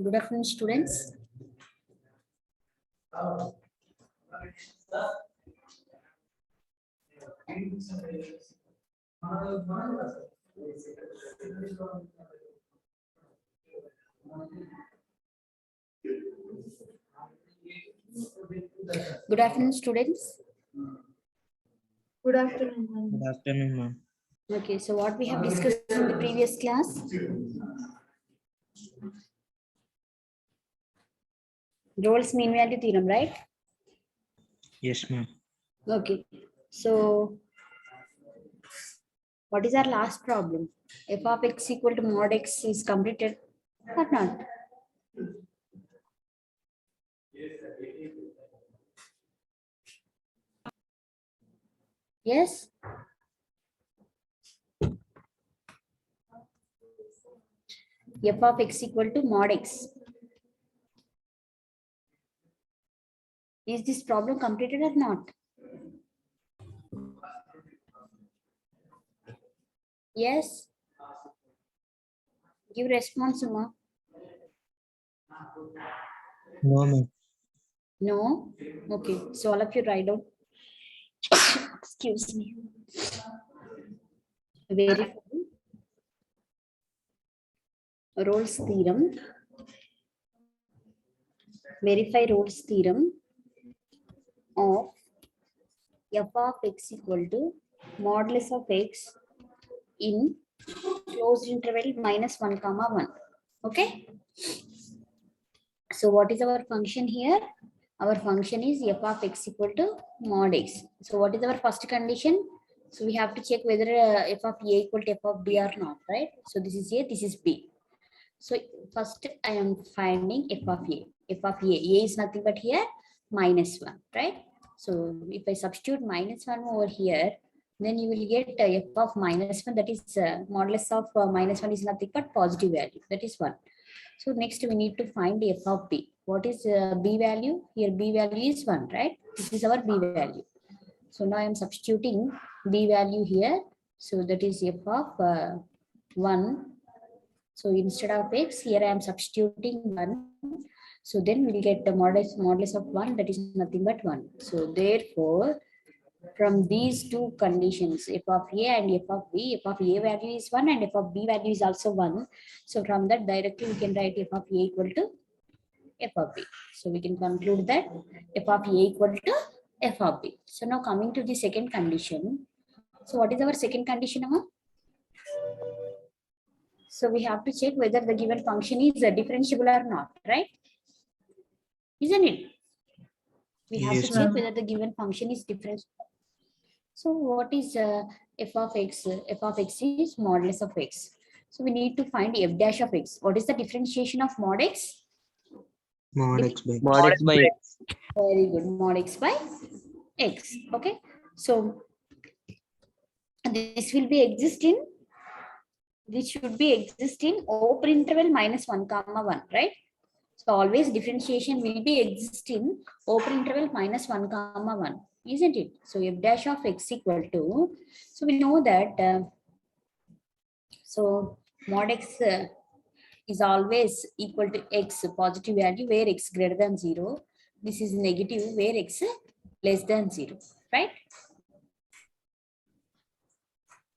Good afternoon, students. Good afternoon, students. Good afternoon, ma'am. Good afternoon, ma'am. Okay, so what we have discussed in the previous class? Rolle's mean value theorem, right? Yes, ma'am. Okay, so what is our last problem? F of x equal to mod x is completed or not? Yes? F of x equal to mod x. Is this problem completed or not? Yes? Give response, Uma. No, ma'am. No? Okay, so all of you write down. Excuse me. Verify Rolle's theorem. Verify Rolle's theorem of f of x equal to modulus of x in closed interval minus 1 comma 1. Okay. So what is our function here? Our function is f of x equal to mod x. So what is our first condition? So we have to check whether f of a equal to f of b or not, right? So this is a, this is b. So first I am finding f of a. F of a is nothing but here minus 1, right? So if I substitute minus 1 over here, then you will get f of minus 1, that is modulus of minus 1 is nothing but positive value, that is 1. So next we need to find f of b. What is b value? Here b value is 1, right? This is our b value. So now I am substituting b value here. So that is f of 1. So instead of x, here I am substituting 1. So then we'll get the modulus of 1, that is nothing but 1. So therefore, from these two conditions, f of a and f of b, f of a value is 1 and f of b value is also 1. So from that directly we can write f of a equal to f of b. So we can conclude that f of a equal to f of b. So now coming to the second condition. So what is our second condition, Amma? So we have to check whether the given function is differentiable or not, right? Isn't it? We have Yes, to check ma'am. whether the given function is differentiable. So what is f of x? F of x is modulus of x. So we need to find f dash of x. What is the differentiation of mod x? mod x by Mod x by x. Very good. Mod x by x. Okay. So this will be existing. This should be existing open interval minus 1 comma 1, right? So always differentiation will be existing open interval minus 1 comma 1, isn't it? So f dash of x equal to, so we know that so mod x is always equal to x positive value where x greater than 0. This is negative where x less than 0, right?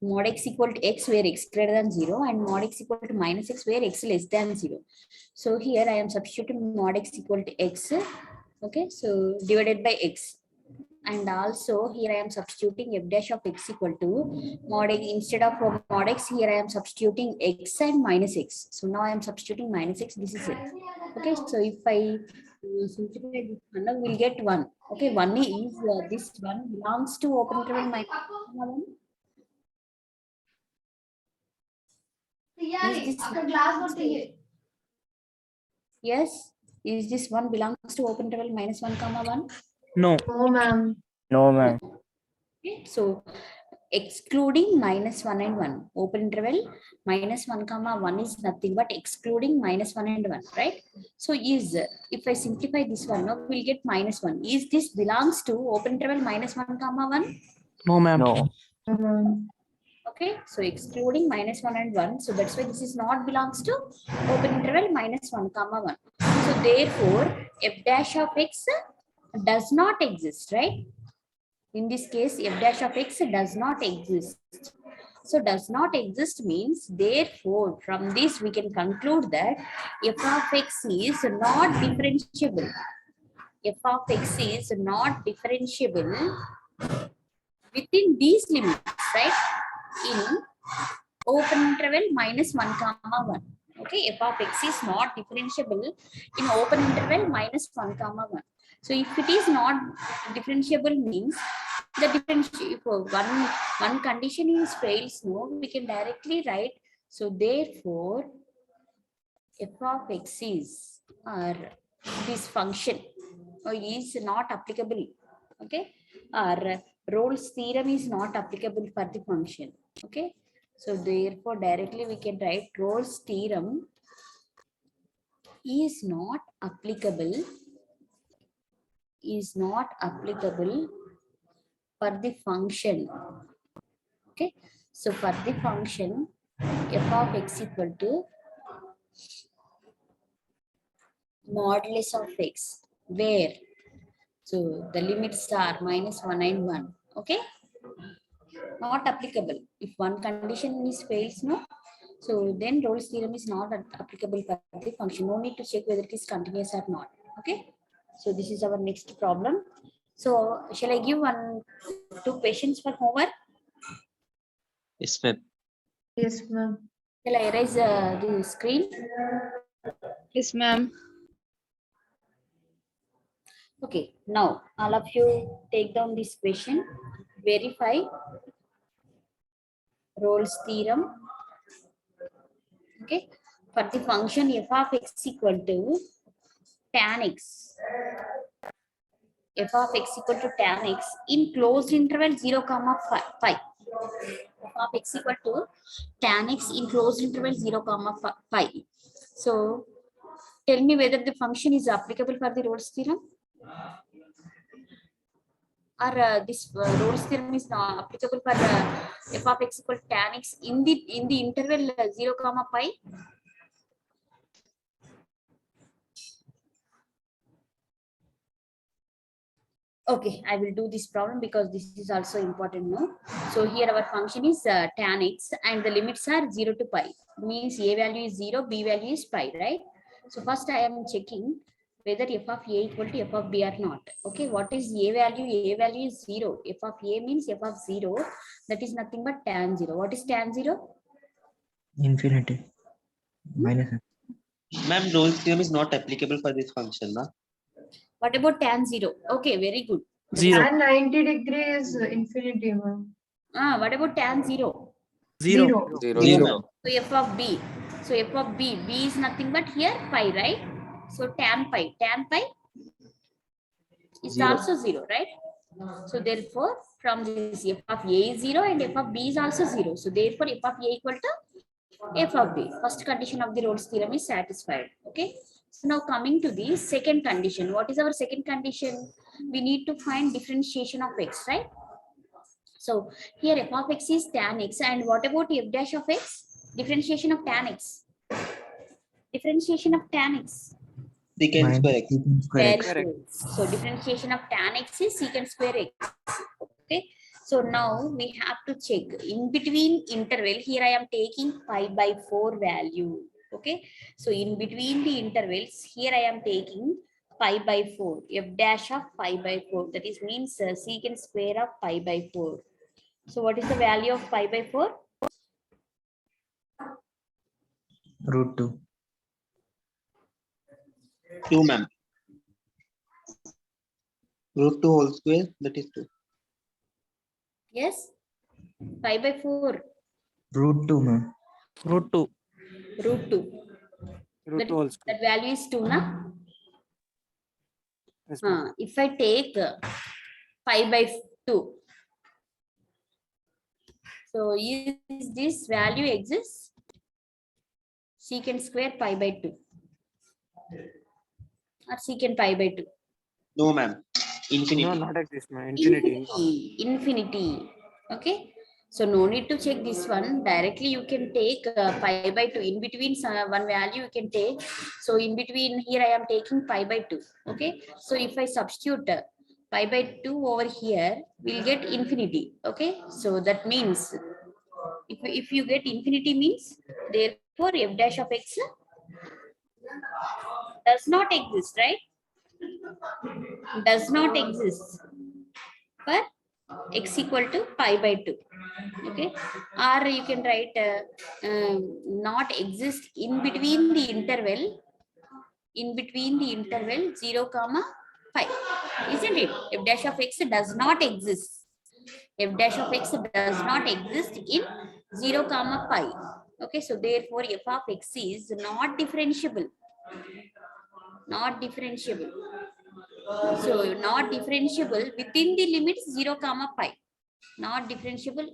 Mod x equal to x where x greater than 0 and mod x equal to minus x where x less than 0. So here I am substituting mod x equal to x, okay, so divided by x. And also here I am substituting f dash of x equal to mod x, instead of mod x, here I am substituting x and minus x. So now I am substituting minus x, this is it. Okay, so if I simplify this one, now we'll get 1. Okay, 1 is this one belongs to open interval minus 1. Is this yes? Is this one belongs to open interval minus 1 comma 1? No. No, ma'am. No, ma'am. Okay, so excluding minus 1 and 1, open interval minus 1 comma 1 is nothing but excluding minus 1 and 1, right? So is, if I simplify this one, now we'll get minus 1. Is this belongs to open interval minus 1 comma 1? No, ma'am. No. No, ma'am. Okay, so excluding -1 and 1. So that's why this is not belongs to open interval -1, comma 1. So therefore, f dash of x does not exist, right? In this case, f dash of x does not exist. So does not exist means, therefore, from this we can conclude that f of x is not differentiable. F of x is not differentiable within these limits, right? In open interval -1 comma 1. Okay, f of x is not differentiable in open interval -1 comma 1. So if it is not differentiable means the differential, if one condition is fails, no, we can directly write. So therefore, f of x is, or this function is not applicable. Okay, or Rolle's theorem is not applicable for the function. Okay, so therefore directly we can write Rolle's theorem is not applicable for the function. Okay, so for the function f of x equal to modulus of x, where so the limits are -1 and 1. Okay, not applicable if one condition is fails, no. So then Rolle's theorem is not applicable for the function. No need to check whether it is continuous or not. Okay, so this is our next problem. So shall I give two questions for homework? Yes, ma'am. Yes, ma'am. Shall I erase the screen? Yes, ma'am. Okay, now all of you take down this question. Verify Rolle's theorem. Okay, for the function f of x equal to tan x. F of x equal to tan x in closed interval 0 comma pi. F of x equal to tan x in closed interval 0 comma pi. So tell me whether the function is applicable for the Rolle's theorem, or this Rolle's theorem is not applicable for f of x equal to tan x in the interval 0 comma pi. Okay, I will do this problem because this is also important, no? So here our function is tan x and the limits are 0 to pi. Means a value is 0, b value is pi, right? So first I am checking whether f of a equal to f of b or not. Okay, what is a value? A value is 0. F of a means f of 0. That is nothing but tan 0. What is tan 0? Infinity. Minus. Ma'am, Rolle's theorem is not applicable for this function, na? What about tan 0? Okay, very good. Zero. And 90 degrees infinity, ma'am. What about tan 0? Zero. Zero, ma'am. So f of b. So f of b is nothing but here pi, right? So tan pi is Zero. also 0, right? So therefore, from this f of a is 0 and f of b is also 0. So therefore, f of a equal to f of b. First condition of the Rolle's theorem is satisfied. Okay. So now coming to the second condition. What is our second condition? We need to find differentiation of x, right? So here f of x is tan x, and what about f dash of x? Differentiation of tan x. Differentiation of tan x. Secant square x. Secant square Very x. Correct. good. So differentiation of tan x is secant square x. Okay. So now we have to check in between interval. Here I am taking pi by 4 value. Okay. So in between the intervals, here I am taking pi by 4. F dash of pi by 4. That is means secant square of pi by 4. So what is the value of pi by 4? Root 2. 2, ma'am. Root 2 whole square, that is 2. Yes. Pi by 4. Root 2, ma'am. Root 2. Root 2. Root 2 also. That value is 2, na? Yes, ma'am. If I take pi by 2, so is this value exists? Secant square pi by 2 or secant pi by 2? No, ma'am. Infinity. No, not exist, ma'am. Infinity. Infinity. Okay. So no need to check this one. Directly you can take pi by 2. In between one value you can take. So in between here I am taking pi by 2. Okay. So if I substitute pi by 2 over here, we'll get infinity. Okay. So that means if you get infinity means therefore f dash of x does not exist, right? Does not exist for x equal to pi by 2. Okay, or you can write not exist in between the interval 0 comma pi, isn't it? F dash of x does not exist. F dash of x does not exist in 0 comma pi. Okay, so therefore f of x is not differentiable. Not differentiable. So not differentiable within the limits 0 comma pi. Not differentiable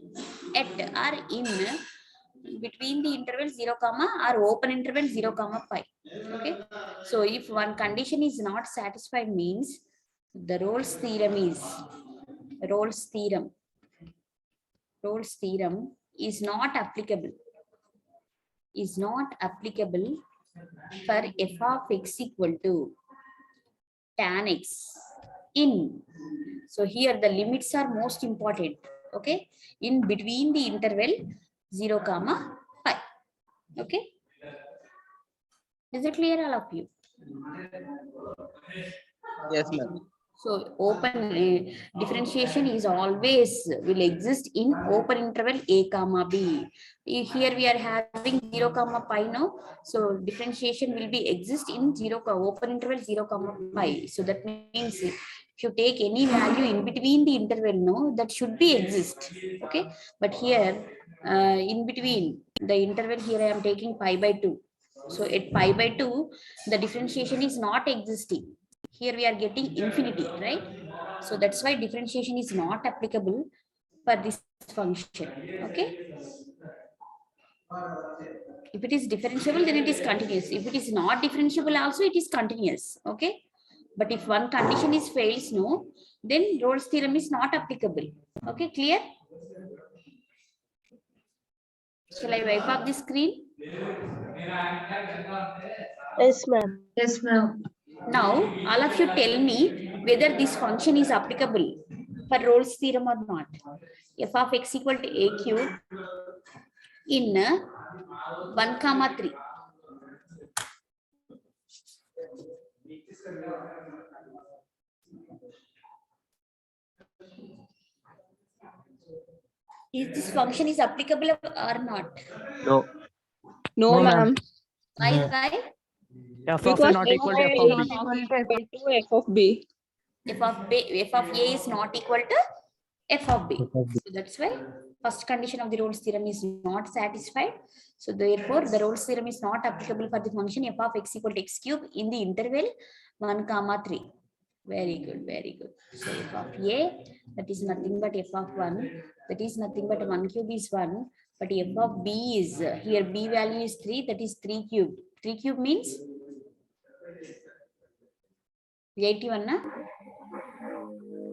at or in between the interval 0 comma or open interval 0 comma pi. Okay, so if one condition is not satisfied means the Rolle's theorem is not applicable for f of x equal to tan x in. So here the limits are most important. Okay, in between the interval 0 comma pi. Okay, is it clear all of you? Yes, ma'am. So open differentiation is always will exist in open interval a comma b. Here we are having 0 comma pi now. So differentiation will be exist in open interval 0 comma pi. So that means if you take any value in between the interval, no, that should be exist. Okay, but here in between the interval here I am taking pi by 2. So at pi by 2 the differentiation is not existing. Here we are getting infinity, right? So that's why differentiation is not applicable for this function. Okay, if it is differentiable then it is continuous. If it is not differentiable also it is continuous. Okay, but if one condition is fails, no, then Rolle's theorem is not applicable. Okay, clear? Shall I wipe up the screen? Yes, ma'am. Yes, ma'am. Now, all of you tell me whether this function is applicable for Rolle's theorem or not. F of x equal to a cube in 1 comma 3. Is this function is applicable or not? No. No, No, ma'am. ma'am. Why? No. Why? F of A Because not A equal to F is of not B. equal to F of B. F of A is not equal to f of b. So that's why first condition of the Rolle's theorem is not satisfied. So therefore, the Rolle's theorem is not applicable for the function f of x equal to x cube in the interval 1 comma 3. Very good, very good. So f of a, that is nothing but f of 1, that is nothing but 1 cube is 1, but f of b is here b value is 3, that is 3 cubed. 3 cube means 81, na?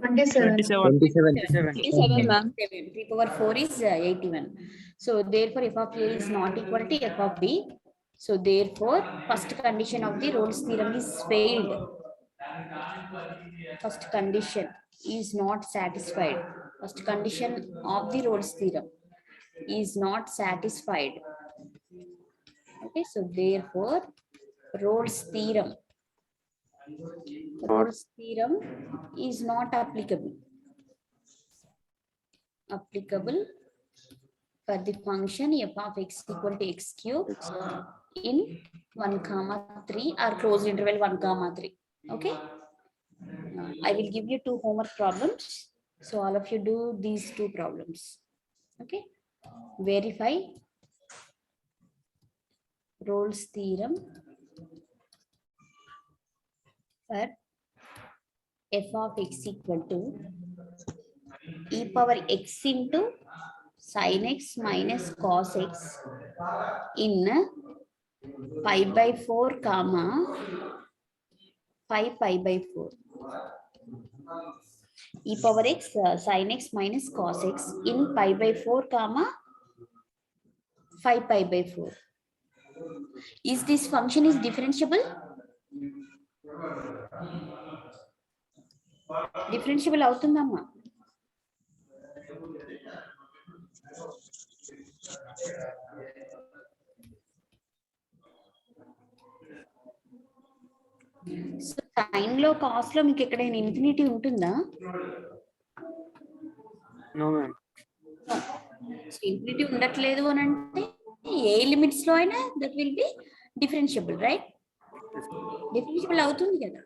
27. 27. 27. 27, ma'am. 3 power 4 is 81. So therefore f of a is not equal to f of b. So therefore first condition of the Rolle's theorem is failed. First condition is not satisfied. First condition of the Rolle's theorem is not satisfied. Okay, so therefore Rolle's theorem is not applicable for the function f of x equal to x cube in 1 comma 3 or closed interval 1 comma 3. Okay, I will give you 2 homework problems, so all of you do these 2 problems. Okay, verify Rolle's theorem for f of x equal to e power x into sin x minus cos x in pi by 4 comma 5 pi by 4. e power x sin x minus cos x in pi by 4 comma 5 pi by 4. Is this function is differentiable? Differentiable అవుతుందమ్మా? So sine లో cos లో మీకు ఎక్కడైనా infinity ఉంటుందా? No, ma'am. Infinity ఉండట్లేదు అని అంటే ఏ limits లో అయినా that will be differentiable, right? Differentiable అవుతుంది కదా.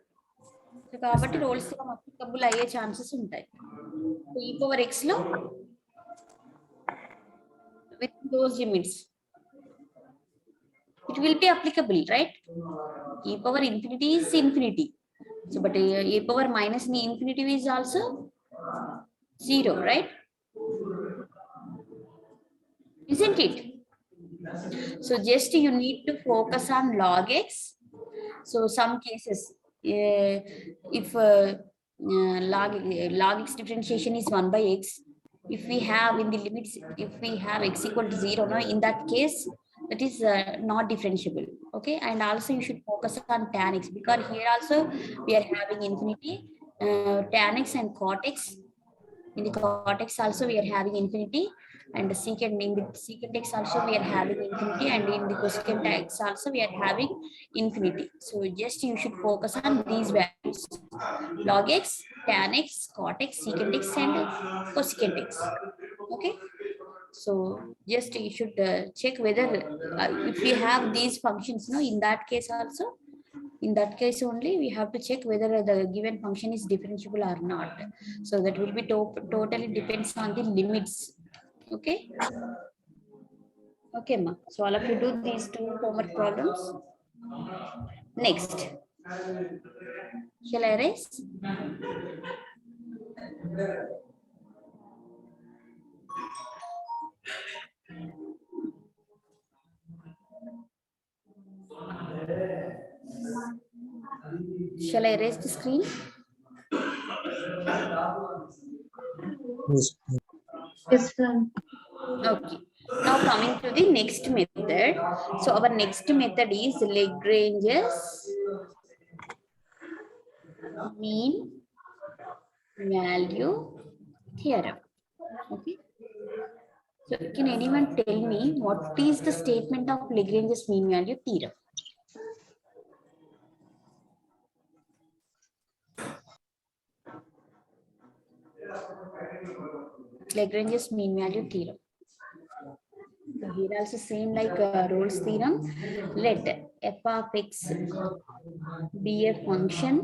సో కాబట్టి రోల్స్ అప్లికబుల్ అయ్యే ఛాన్సెస్ ఉంటాయి. ఈ పవర్ ఎక్స్ లో with those limits it will be applicable, right? E power infinity is infinity, so but e power minus infinity is also 0, right? Isn't it? So just you need to focus on log x. So some cases if log x differentiation is 1 by x, if we have in the limits, if we have x equal to 0, no, in that case that is not differentiable. Okay, and also you should focus on tan x, because here also we are having infinity, tan x and cot x. In the cot x also we are having infinity, and the secant, in the secant x also we are having infinity, and in the cosecant x also we are having infinity. So just you should focus on these values: log x, tan x, cot x, secant x, and cosecant x. Okay, so just you should check whether if we have these functions, no, in that case also, in that case only we have to check whether the given function is differentiable or not. So that will be totally depends on the limits. Okay, okay ma, so all of you do these two homework problems. Next, shall I erase? Shall I erase the screen? Yes. Yes, ma'am. Okay, now coming to the next method. So our next method is Lagrange's mean value theorem. Okay, so can anyone tell me what is the statement of Lagrange's mean value theorem? Lagrange's mean value theorem. So here also same like Rolle's theorem. Let f of x be a function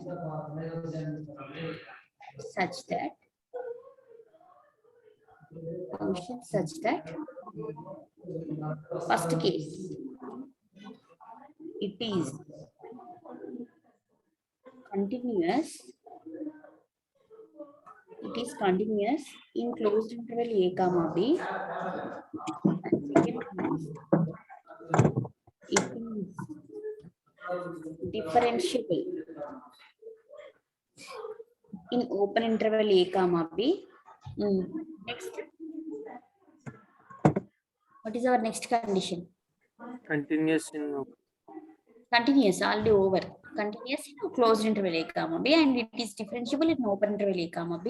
such that first case it is continuous. It is continuous in closed interval a comma b. And second case, it is differentiable in open interval a comma b. Next, what is our next condition? Continuous in Continuous, already over. Continuous in closed interval a comma b, and it is differentiable in open interval a comma b.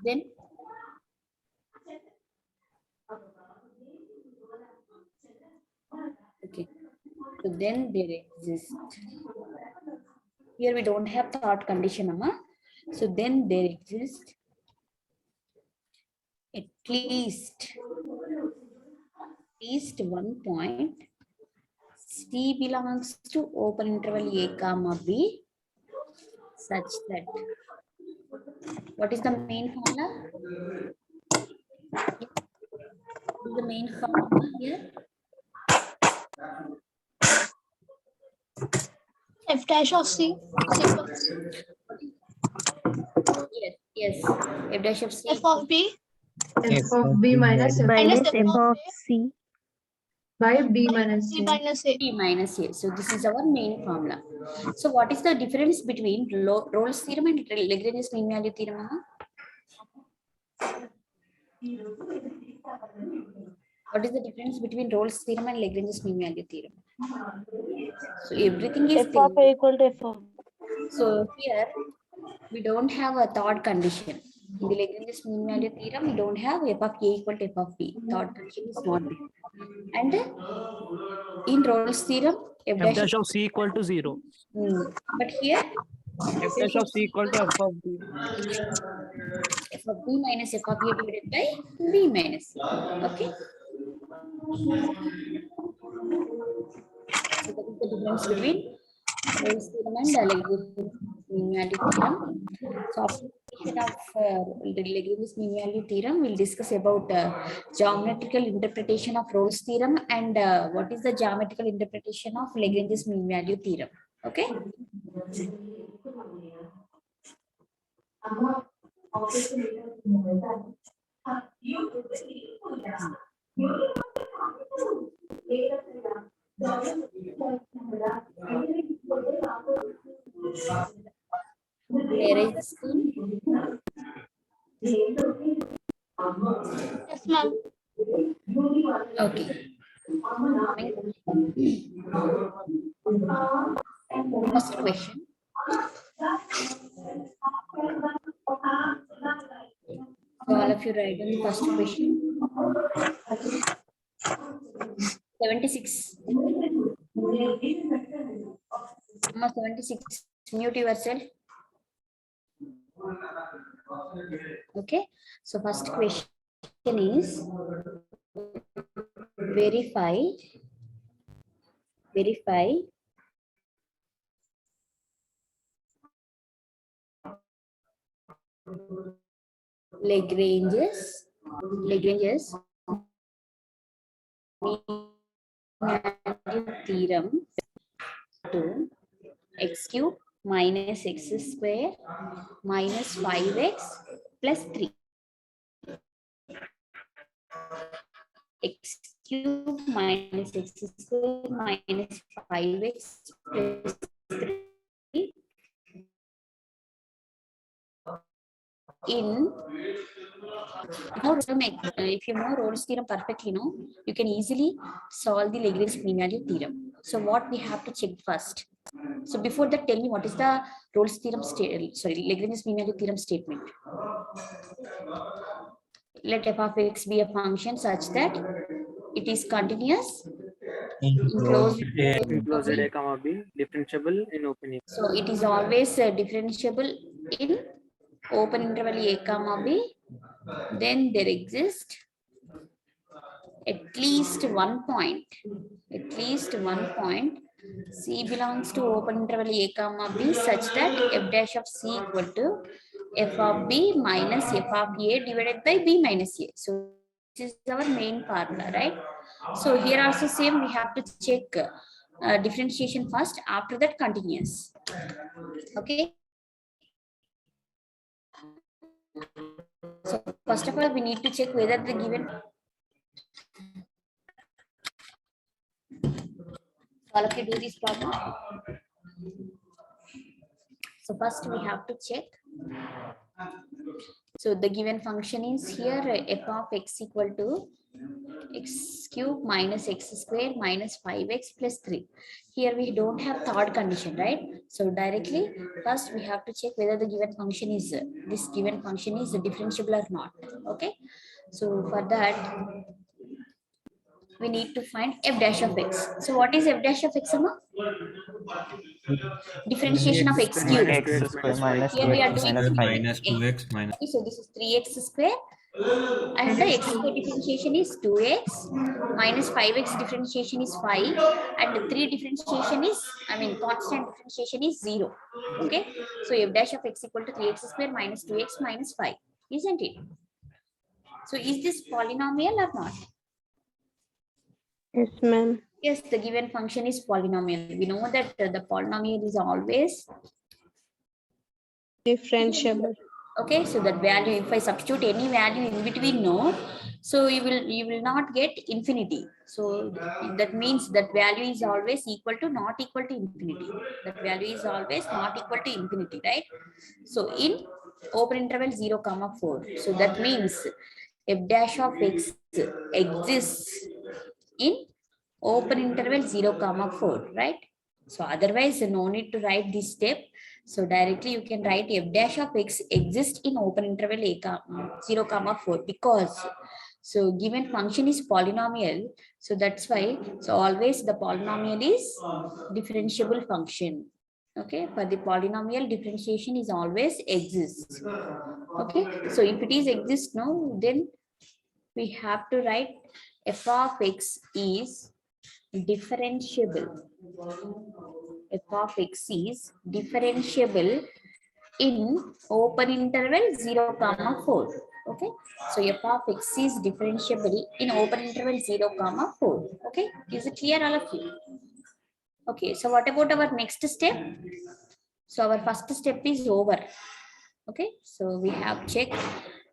Then okay, so then there exists, here we don't have thought condition, amma. So then there exists at least one point C belongs to open interval a comma b such that, what is the main formula? What is the main formula here? F dash of C. Yes, f dash of C. F of B F of B minus F. minus minus F of A. C. by B minus B A. minus A. B minus A. So this is our main formula. So what is the difference between Rolle's theorem and Lagrange's mean value theorem? Huh? What is the difference between Rolle's theorem and Lagrange's mean value theorem? So everything is F of theorem. A equal to F of B. So here we don't have a third condition. In the Lagrange's mean value theorem, we don't have f of A equal to f of B. Third condition is not there. And in Rolle's theorem, f F dash dash of C equal to 0. but here F dash of C equal to F of B. f of B minus f of A divided by B minus A. Okay. So that is the difference between Rolle's theorem and Lagrange's mean value theorem. So application of the Lagrange's mean value theorem, we'll discuss about geometrical interpretation of Rolle's theorem and what is the geometrical interpretation of Lagrange's mean value theorem. Okay. There is the screen. Yes, ma'am. Okay. First question. So all of you write down the first question. 76. Number 76. Mute yourself. Okay. So first question is verify Lagrange's theorem to x cube minus x square minus 5x plus 3. X cube minus x square minus 5x plus 3 in if you know Rolle's theorem perfectly, you can easily solve the Lagrange's mean value theorem. So what we have to check first. So before that, tell me what is the Rolle's theorem Lagrange's mean value theorem statement. Let f of x be a function such that it is continuous enclosed Enclosed A comma B, differentiable in open A. So it is always differentiable in open interval A comma B. Then there exists at least one point C belongs to open interval A comma B such that f dash of C equal to f of B minus f of A divided by B minus A. So this is our main formula, right? So here also same, we have to check differentiation first, after that continuous. Okay. So first of all, we need to check whether the given. All of you do this problem. So first we have to check. So the given function is here f of x equal to x cube minus x square minus 5x plus 3. Here we don't have third condition, right? So directly first we have to check whether the given function is differentiable or not. Okay. So for that we need to find f dash of x. So what is f dash of x, Amma? Differentiation of x cube. X square minus Here we are 2x doing minus 5. minus 2x minus. Okay, so this is 3x square and the x square differentiation is 2x minus 5x differentiation is 5 and 3 differentiation is constant differentiation is 0. Okay, so f dash of x equal to 3x square minus 2x minus 5, isn't it? So is this polynomial or not? Yes, ma'am. Yes, the given function is polynomial. We know that the polynomial is always Differentiable. okay. So that value, if I substitute any value in between, So you will not get infinity. So that means that value is always equal to not equal to infinity. That value is always not equal to infinity, right? So in open interval 0 comma 4, so that means f dash of x exists in open interval 0 comma 4, right? So otherwise no need to write this step. So directly you can write f dash of x exists in open interval 0 comma 4, because so given function is polynomial. So that's why, so always the polynomial is differentiable function. Okay, for the polynomial differentiation is always exists. Okay, so if it is exists, no, then we have to write f of x is differentiable. F of x is differentiable in open interval 0 comma 4. Okay, so f of x is differentiable in open interval 0 comma 4. Okay, is it clear, all of you? Okay, so what about our next step? So our first step is over. Okay, so we have checked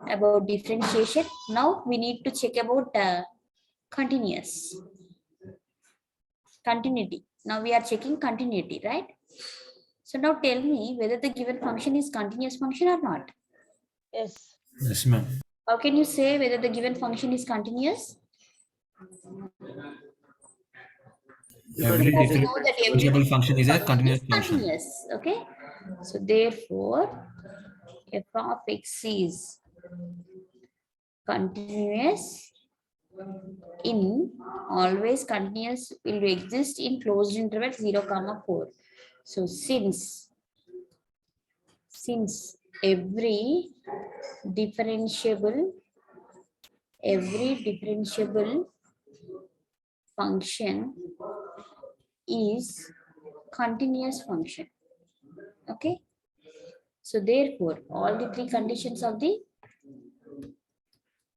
about differentiation. Now we need to check about continuity. Now we are checking continuity, right? So now tell me whether the given function is continuous function or not. Yes. Yes, ma'am. How can you say whether the given function is continuous? Every Because we know that every differentiable function is a continuous is function. continuous. Okay, so therefore f of x is continuous in, always continuous will exist in closed interval 0 comma 4. So since every differentiable function is continuous function. Okay, so therefore all the three conditions of the,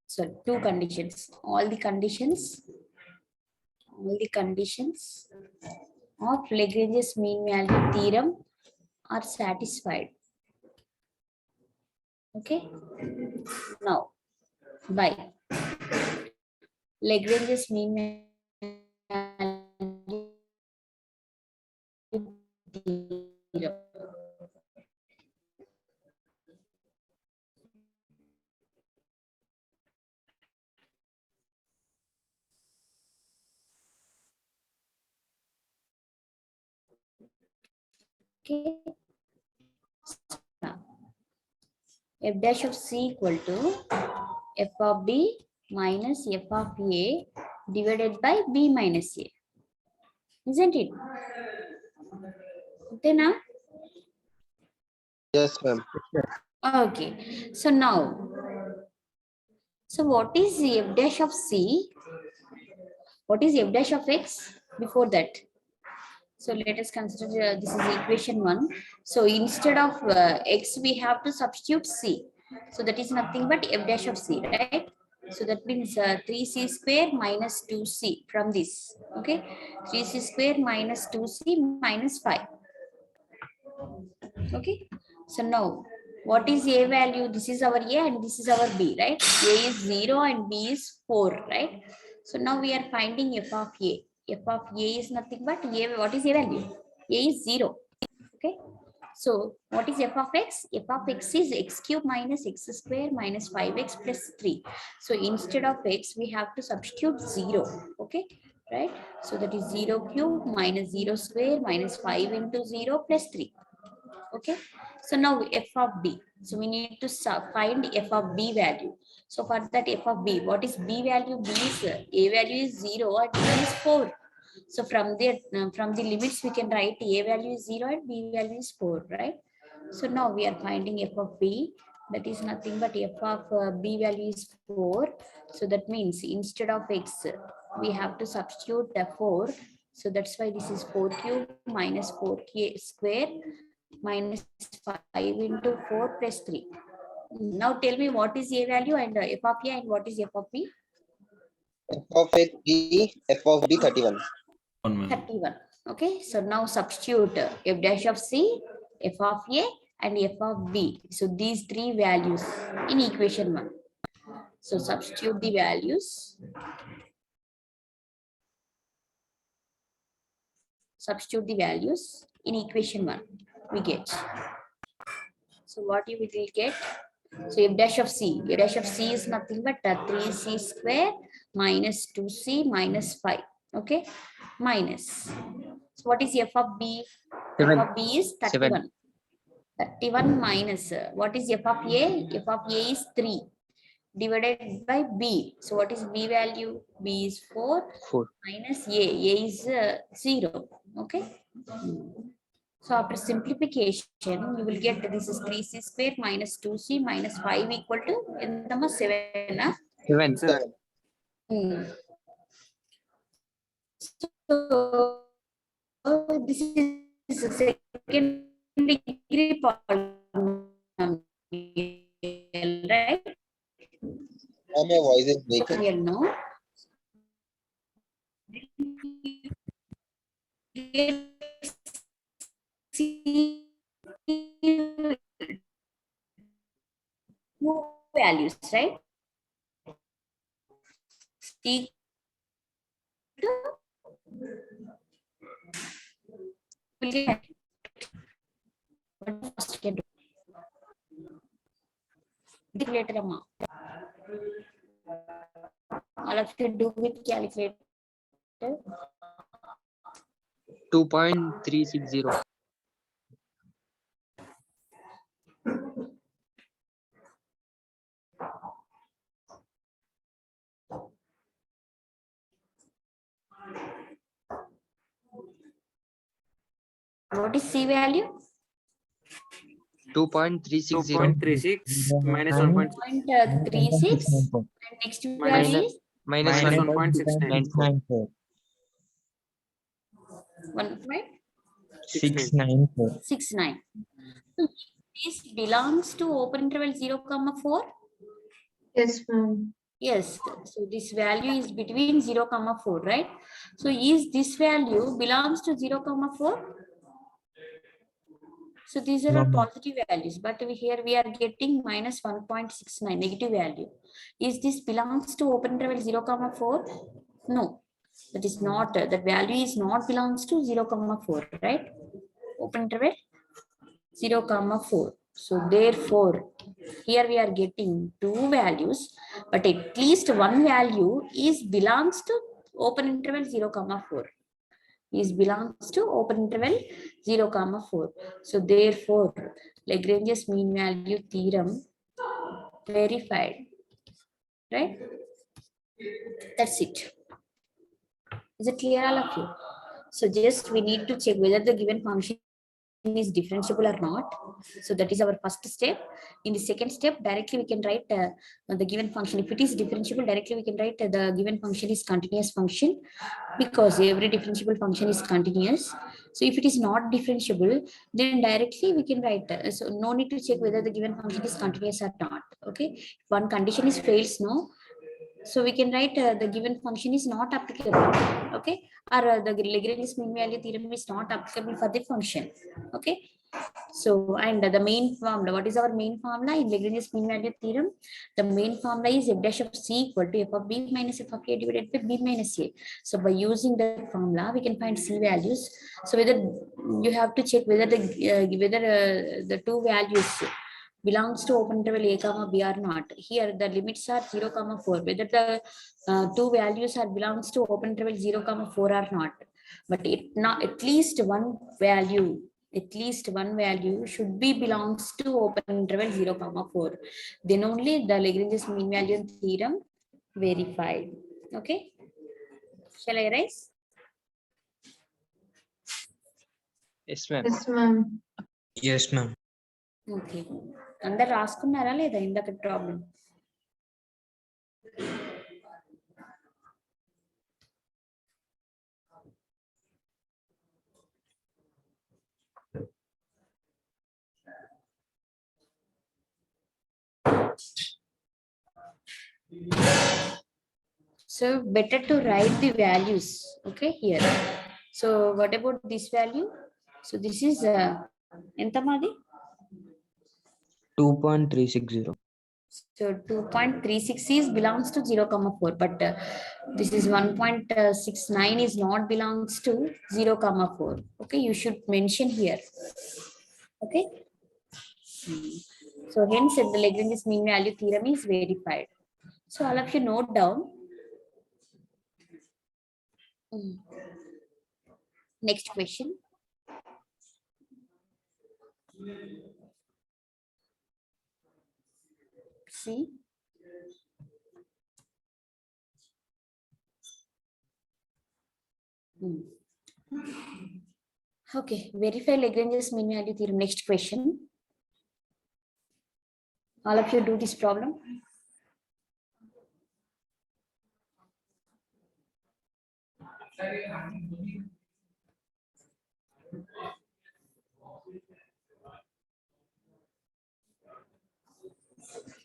so two conditions, all the conditions of Lagrange's mean value theorem are satisfied. Okay, now by Lagrange's mean value theorem, okay, now f dash of c equal to f of b minus f of a divided by b minus a, isn't it? Okay, now Yes, ma'am. okay, so now, so what is the f dash of c? What is f dash of x before that? So let us consider this is equation 1. So instead of x, we have to substitute c. So that is nothing but f dash of c, right? So that means 3c square minus 2c from this. Okay, 3c square minus 2c minus 5. Okay, so now what is a value? This is our a and this is our b, right? A is 0 and b is 4, right? So now we are finding f of a. F of a is nothing but a. What is a value? A is 0. Okay, so what is f of x? F of x is x cube minus x square minus 5x plus 3. So instead of x, we have to substitute 0. Okay, right? So that is 0 cube minus 0 square minus 5 into 0 plus 3. Okay, so now f of b, so we need to find f of b value. So for that f of b, what is b value? B is a value is 0 and b is 4. So from there, from the limits, we can write a value is 0 and b value is 4, right? So now we are finding f of b, that is nothing but f of b value is 4. So that means instead of x, we have to substitute the 4. So that's why this is 4 cube minus 4k square minus 5 into 4 plus 3. Now tell me what is a value and f of a and what is f of b? F of B 31. 31. Okay, so now substitute f dash of c, f of a and f of b. So these three values in equation 1. So substitute the values. Substitute the values in equation 1. We get. So what you will get? So f dash of c. F dash of c is nothing but 3c square minus 2c minus 5. Okay. Minus. So what is f of b? F of b is 31. 31 minus. What is f of a? F of a is 3 divided by b. So what is b value? B is 4 minus a. A is 0. Okay. So after simplification, you will get this is 3c square minus 2c minus 5 equal to in the 7. 7. So this is a second degree polynomial, right? Your voice is breaking. Polynomial, no? Two values, right? C will get what first can do. Calculator amount. All of you do with calculator. 2.360. What is C value? 2.360. 2.36 minus 1.6 0.36 and next value is Minus minus 1. 1.694. 1.669. This belongs to open interval 0, 4. Yes, ma'am. Yes, so this value is between 0, 4, right? So is this value belongs to 0, 4? So these are all positive values, but here we are getting minus 1.69 negative value. Is this belongs to open interval 0, 4? No, that is not, that value is not belongs to 0, 4, right? Open interval 0, 4. So therefore, here we are getting two values, but at least one value is belongs to open interval 0, 4. Is belongs to open interval 0, 4. So therefore, Lagrange's mean value theorem verified. Right? That's it. Is it clear, all of you? So just we need to check whether the given function is differentiable or not. So that is our first step. In the second step, directly we can write the given function. If it is differentiable, directly we can write the given function is continuous function, because every differentiable function is continuous. So if it is not differentiable, then directly we can write. So no need to check whether the given function is continuous or not. Okay. If one condition is fails, no. So we can write the given function is not applicable. Okay. Or the Lagrange's mean value theorem is not applicable for the function. Okay. So, and the main formula, what is our main formula in Lagrange's mean value theorem? The main formula is f dash of c equal to f of b minus f of a divided by b minus a. So by using that formula, we can find c values. So whether you have to check whether the two values belongs to open interval a comma b or not. Here the limits are 0, 4. Whether the two values are belongs to open interval 0, 4 or not. But it not at least one value. At least one value should be belongs to open interval 0, 4. Then only the Lagrange's mean value theorem verified. Okay. Shall I erase? Yes, ma'am. Yes, ma'am. Yes, ma'am. Okay. అందరు రాసుకున్నారా లేదా ఇందాక problem? So better to write the values. Okay, here. So what about this value? So this is enta madi 2.360. So 2.36 is belongs to 0, 4, but this is 1.69 is not belongs to 0, 4. Okay, you should mention here. Okay. So hence the Lagrange's mean value theorem is verified. So all of you note down. Next question. See. Okay, verify Lagrange's mean value theorem. Next question. All of you do this problem.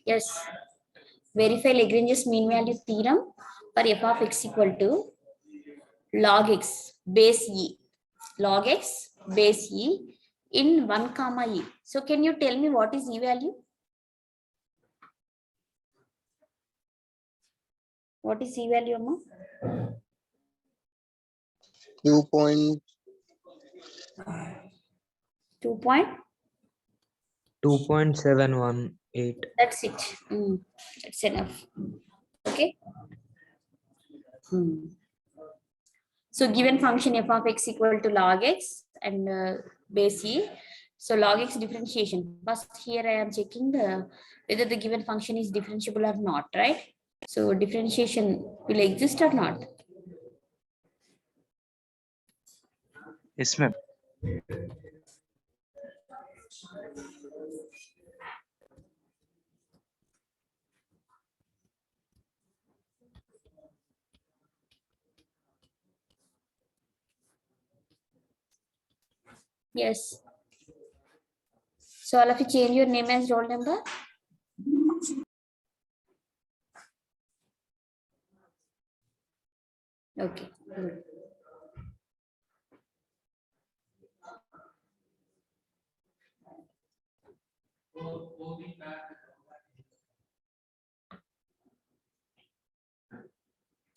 Yes. Verify Lagrange's mean value theorem for f of x equal to log x base e. Log x base e in 1 comma e. So can you tell me what is e value? What is e value, Amma? 2 point 2 point. 2.718. That's it. That's enough. Okay. So given function f of x equal to log x and base e. So log x differentiation. First here I am checking whether the given function is differentiable or not, right? So differentiation will exist or not? Yes, ma'am. Yes. So all of you change your name as roll number. Okay. Good.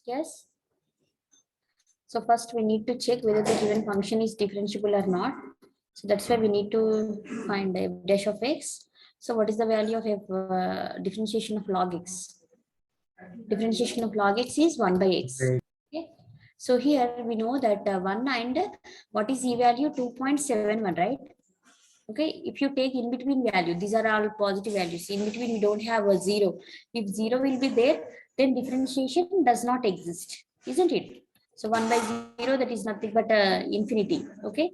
Yes. So first we need to check whether the given function is differentiable or not. So that's why we need to find f dash of x. So what is the value of f differentiation of log x? Differentiation of log x is 1 by x. Okay. So here we know that 1 and what is e value 2.71, right? Okay, if you take in between value, these are all positive values. In between, we don't have a 0. If 0 will be there, then differentiation does not exist, isn't it? So 1 by 0, that is nothing but infinity. Okay.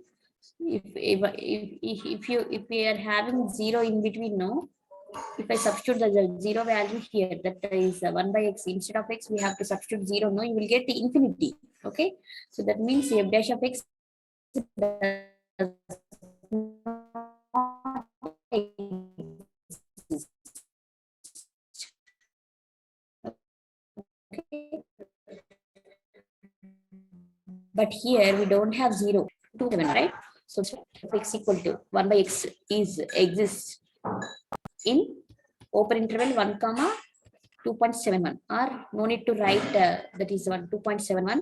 If we are having 0 in between, no. If I substitute the 0 value here, that is 1 by x, instead of x, we have to substitute 0. No, you will get the infinity. Okay. So that means f dash of x does not exist. Okay. But here we don't have 0 to 7, right? So x equal to 1 by x exists in open interval 1 comma 2.71, or no need to write that is 2.71.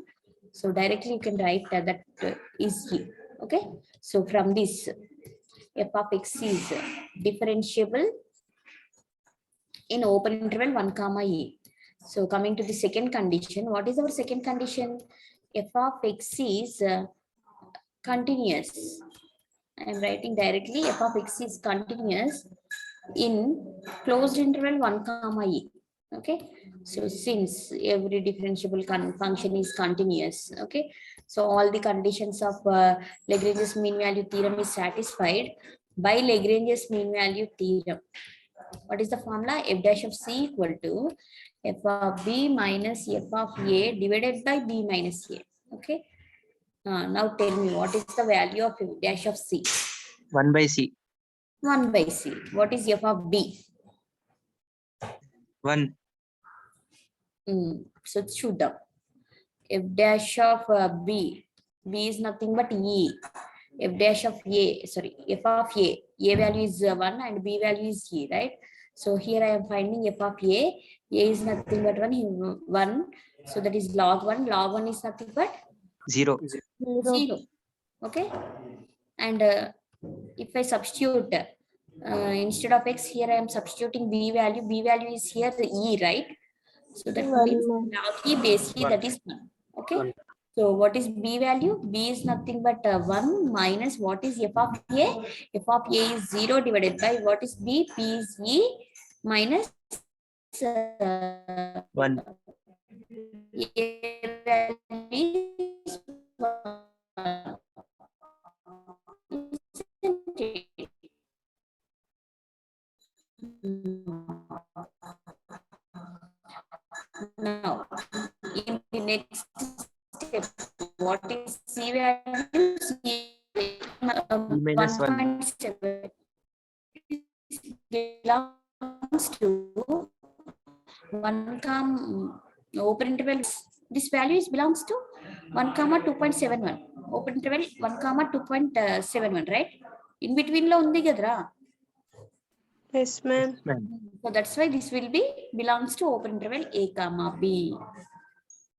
So directly you can write that is here. Okay. So from this f of x is differentiable in open interval 1 comma e. So coming to the second condition, what is our second condition? F of x is continuous. I am writing directly f of x is continuous in closed interval 1 comma e. Okay. So since every differentiable function is continuous, okay. So all the conditions of Lagrange's mean value theorem is satisfied by Lagrange's mean value theorem. What is the formula? F dash of c equal to f of b minus f of a divided by b minus a. Okay. Now tell me, what is the value of f dash of c? 1 by c. 1 by c. What is f of b? 1. So it's shoot down. F dash of b is nothing but e. F dash of a, sorry, f of a value is 1 and b value is e, right? So here I am finding f of a. A is nothing but 1. So that is log 1. Log 1 is nothing but 0. 0. Okay. And if I substitute instead of x, here I am substituting b value. B value is here the e, right? So that means log e base e, that is 1. Okay. One. So what is b value? B is nothing but 1 minus what is f of a? F of a is 0 divided by what is b? P is e minus 1. a value is 1. Now, in the next step, what is C value? C minus 1. 1.7 belongs to 1 comma open interval. This value is belongs to 1 comma 2.71. Open interval 1 comma 2.71, right? In between lo undi kadra. Yes, ma'am. So that's why this will be belongs to open interval a comma b.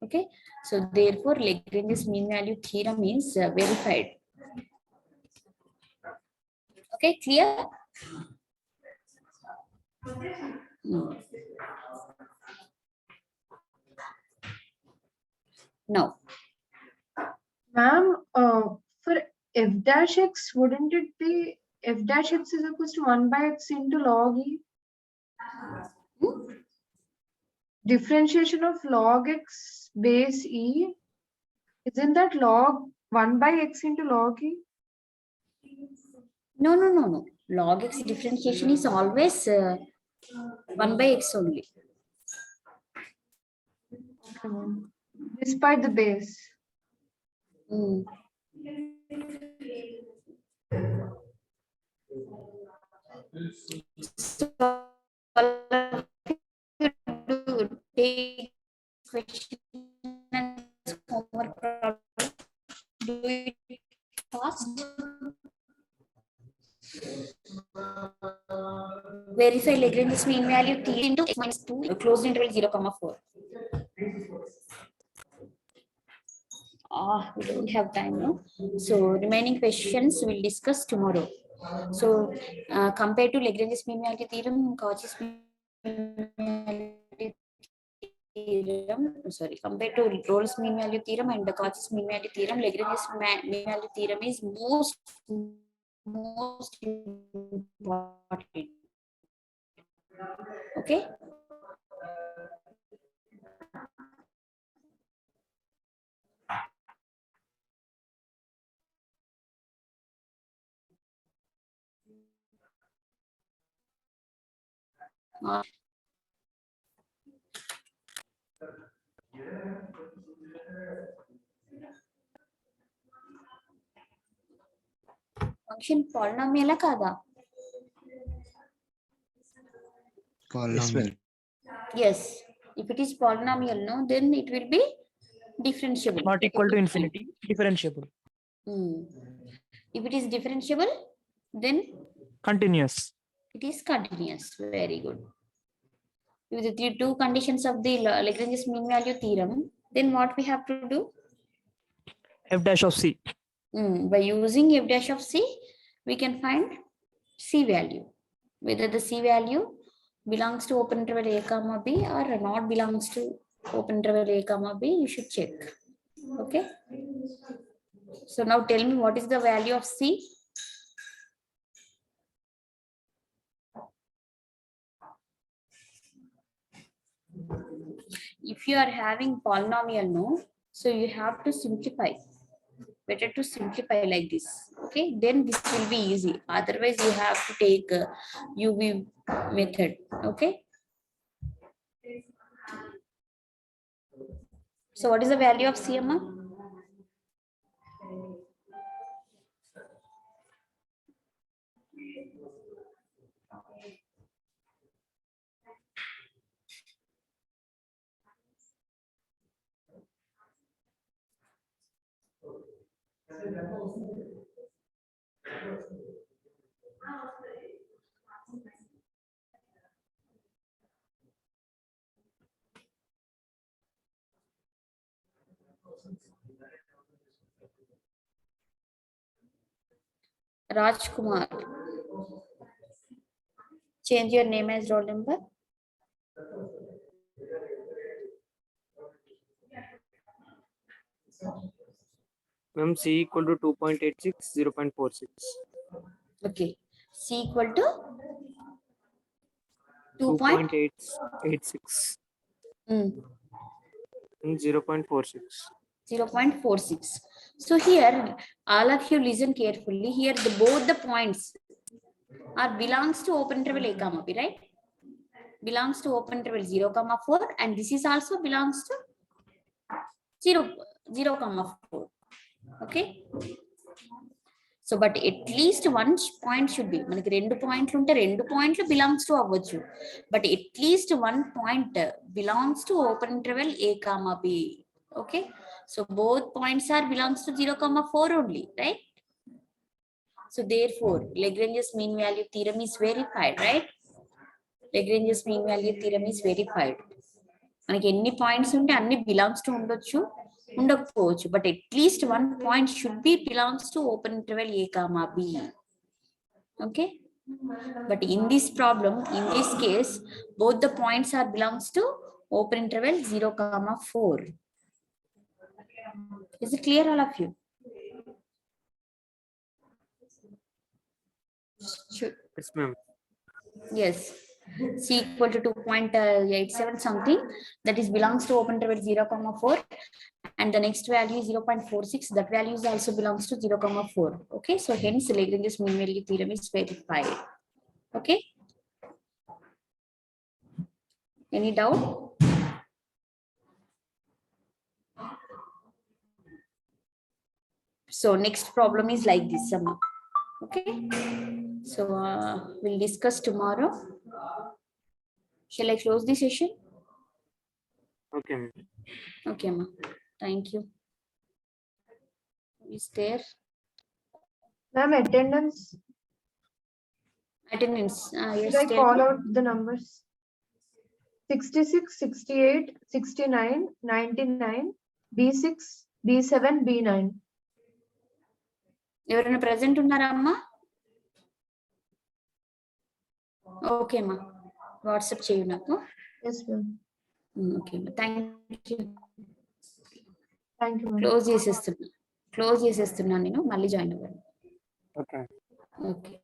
Okay. So therefore, Lagrange's mean value theorem is verified. Okay, clear? Now, Ma'am, for f dash x, wouldn't it be f dash x is equals to 1 by x into log e? Differentiation of log x base e, isn't that log 1 by x into log e? no. Log x differentiation is always 1 by x only. Okay, ma'am. Despite the base. Mm. So, take question and homework problem. Do it fast. Verify Lagrange's mean value t into x minus 2 closed interval 0, 4. We don't have time now. So remaining questions we'll discuss tomorrow. So compared to Lagrange's mean value theorem, Cauchy's mean value theorem, sorry, compared to Rolle's mean value theorem and the Cauchy's mean value theorem, Lagrange's mean value theorem is most important. Okay. Function polynomial kada? Polynomial. Yes. If it is polynomial, no, then it will be differentiable. Not equal to infinity, differentiable. If it is differentiable, then Continuous. it is continuous. Very good. With the two conditions of the Lagrange's mean value theorem, then what we have to do? F dash of C. By using f dash of c, we can find c value. Whether the c value belongs to open interval a comma b or not belongs to open interval a comma b, you should check. Okay. So now tell me what is the value of c? If you are having polynomial, no, so you have to simplify. Better to simplify like this. Okay, then this will be easy. Otherwise, you have to take UV method. Okay. So what is the value of CMR? Rajkumar. Change your name as roll number. Ma'am, C equal to 2.86, 0.46. Okay. C equal to 2.86 and 0.46. 0.46. So here, all of you listen carefully. Here, both the points are belongs to open interval a comma b, right? Belongs to open interval 0,4, and this is also belongs to 0,4. Okay. So, but at least one point should be. మనకి 2 పాయింట్లు ఉంటే 2 పాయింట్లు belongs to అవ్వచ్చు. But at least one point belongs to open interval a comma b. Okay. So both points are belongs to 0,4 only, right? So therefore, Lagrange's mean value theorem is verified, right? Lagrange's mean value theorem is verified. మనకి ఎన్ని points ఉంటే అన్ని belongs to ఉండొచ్చు, ఉండకపోవచ్చు, but at least one point should be belongs to open interval a comma b. Okay, but in this problem, in this case, both the points are belongs to open interval 0,4. Is it clear, all of you? Sure. Yes, ma'am. Yes. C equal to 2.87 something, that is belongs to open interval 0,4, and the next value is 0.46, that value is also belongs to 0,4. Okay, so hence Lagrange's mean value theorem is verified. Okay, any doubt? So next problem is like this, Amma. Okay, so we'll discuss tomorrow. Shall I close the session? Okay, ma'am. Okay, Amma. Thank you. Is there Ma'am, attendance. attendance? Yes, Should I tell call me. out the numbers? 66, 68, 69, 99, B6, B7, B9. ఎవరైనా present ఉన్నారా అమ్మా? Okay అమ్మా, WhatsApp చేయి నాకు. Yes, ma'am. Okay అమ్మా, thank you. Thank you, ma'am. Close చేసేస్తున్నాను నేను, మళ్ళీ జాయిన్ అవ్వండి. Okay. ఓకే.